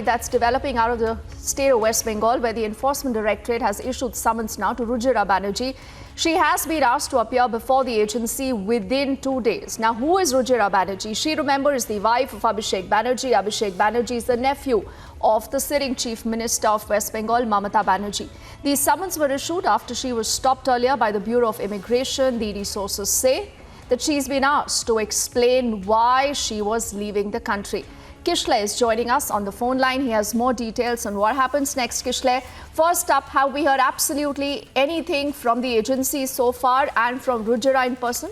that's developing out of the state of West Bengal, where the Enforcement Directorate has issued summons now to Rujira Banerjee. She has been asked to appear before the agency within 2 days. Now, who is Rujira Banerjee? She, remember, is the wife of Abhishek Banerjee. Abhishek Banerjee is the nephew of the sitting Chief Minister of West Bengal, Mamata Banerjee. These summons were issued after she was stopped earlier by the Bureau of Immigration. The ED sources say that she's been asked to explain why she was leaving the country. Kishle is joining us on the phone line. He has more details on what happens next. Kishle, first up, have we heard absolutely anything from the agency so far and from Rujira in person?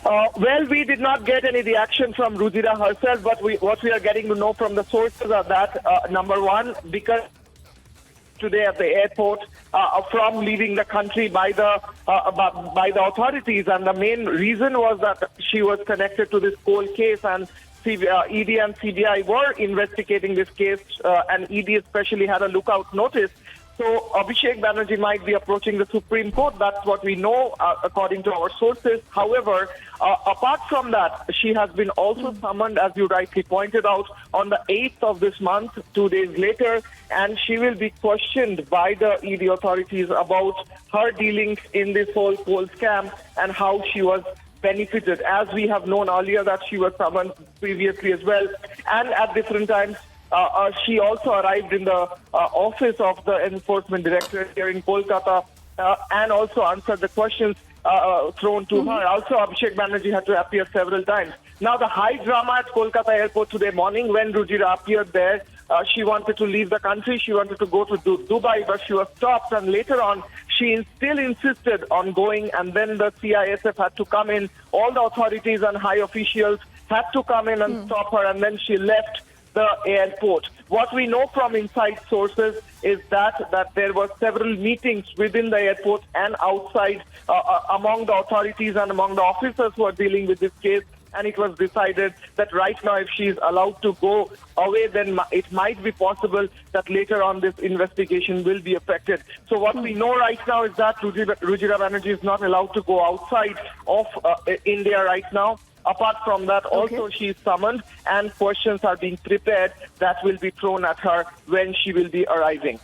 Well, we did not get any reaction from Rujira herself, but what we are getting to know from the sources are that, number one, because today at the airport from leaving the country by the authorities, and the main reason was that she was connected to this cold case, and ED and CBI were investigating this case, and ED especially had a lookout notice. So Abhishek Banerjee might be approaching the Supreme Court. That's what we know, according to our sources. However, apart from that, she has been also summoned, as you rightly pointed out, on the 8th of this month, 2 days later, and she will be questioned by the ED authorities about her dealings in this whole coal scam and how she was benefited, as we have known earlier that she was summoned previously as well, and at different times. She also arrived in the office of the Enforcement Directorate here in Kolkata and also answered the questions thrown to her. Also, Abhishek Banerjee had to appear several times. Now, the high drama at Kolkata airport today morning when Rujira appeared there, she wanted to leave the country. She wanted to go to Dubai, but she was stopped. And later on, she still insisted on going. And then the CISF had to come in. All the authorities and high officials had to come in and stop her. And then she left the airport. What we know from inside sources is that there were several meetings within the airport and outside among the authorities and among the officers who are dealing with this case. And it was decided that right now, if she is allowed to go away, then it might be possible that later on this investigation will be affected. So what we know right now is that Rujira Banerjee is not allowed to go outside of India right now. Apart from that, also she is summoned and questions are being prepared that will be thrown at her when she will be arriving.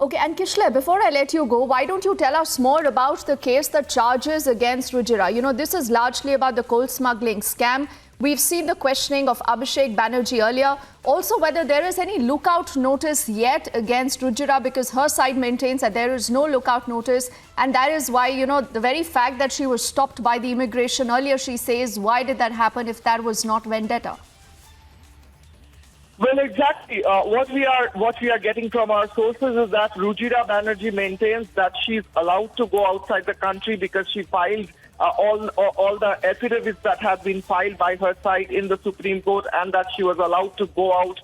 Okay, and Kishle, before I let you go, why don't you tell us more about the case, the charges against Rujira? You know, this is largely about the coal smuggling scam. We've seen the questioning of Abhishek Banerjee earlier. Also, whether there is any lookout notice yet against Rujira, because her side maintains that there is no lookout notice. And that is why, you know, the very fact that she was stopped by the immigration earlier, she says, why did that happen if that was not vendetta? Well, exactly. What we are getting from our sources is that Rujira Banerjee maintains that she's allowed to go outside the country because she filed all the affidavits that have been filed by her side in the Supreme Court, and that she was allowed to go out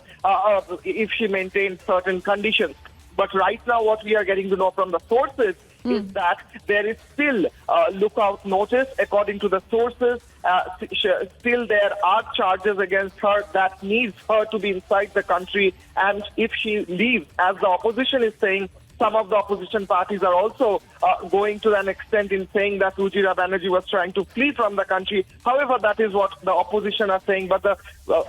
if she maintained certain conditions. But right now, what we are getting to know from the sources is that there is still lookout notice. According to the sources, still there are charges against her that needs her to be inside the country. And if she leaves, as the opposition is saying, some of the opposition parties are also going to an extent in saying that Rujira Banerjee was trying to flee from the country. However, that is what the opposition are saying. But the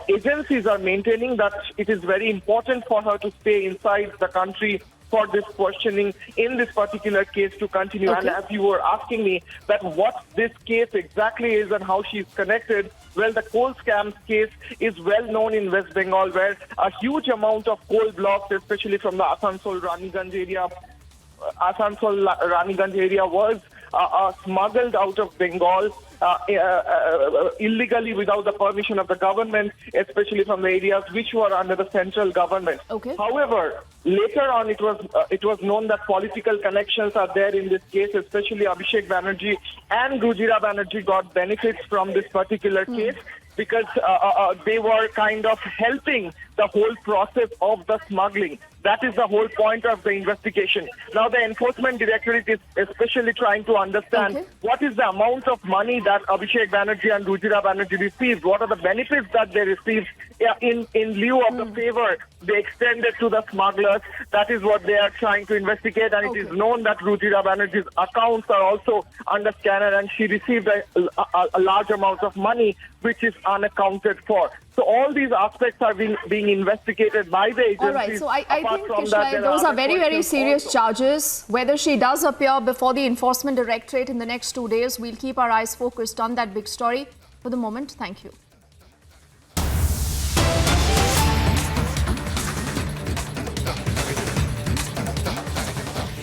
agencies are maintaining that it is very important for her to stay inside the country for this questioning in this particular case to continue. And as you were asking me that what this case exactly is and how she's connected, well, the coal scam case is well known in West Bengal, where a huge amount of coal blocks, especially from the Asansol-Raniganj area, was smuggled out of Bengal illegally without the permission of the government, especially from the areas which were under the central government. However, later on, it was known that political connections are there in this case, especially Abhishek Banerjee and Rujira Banerjee got benefits from this particular case because they were kind of helping the whole process of the smuggling. That is the whole point of the investigation. Now, the Enforcement Directorate is especially trying to understand what is the amount of money that Abhishek Banerjee and Rujira Banerjee received. What are the benefits that they received in lieu of the favor they extended to the smugglers. That is what they are trying to investigate. And it is known that Rujira Banerjee's accounts are also under scanner, and she received a large amount of money which is unaccounted for. So all these aspects are being investigated by the agencies. All right, so I think, Kishore, those are very, very serious charges. Whether she does appear before the Enforcement Directorate in the next 2 days, we'll keep our eyes focused on that big story. For the moment, thank you.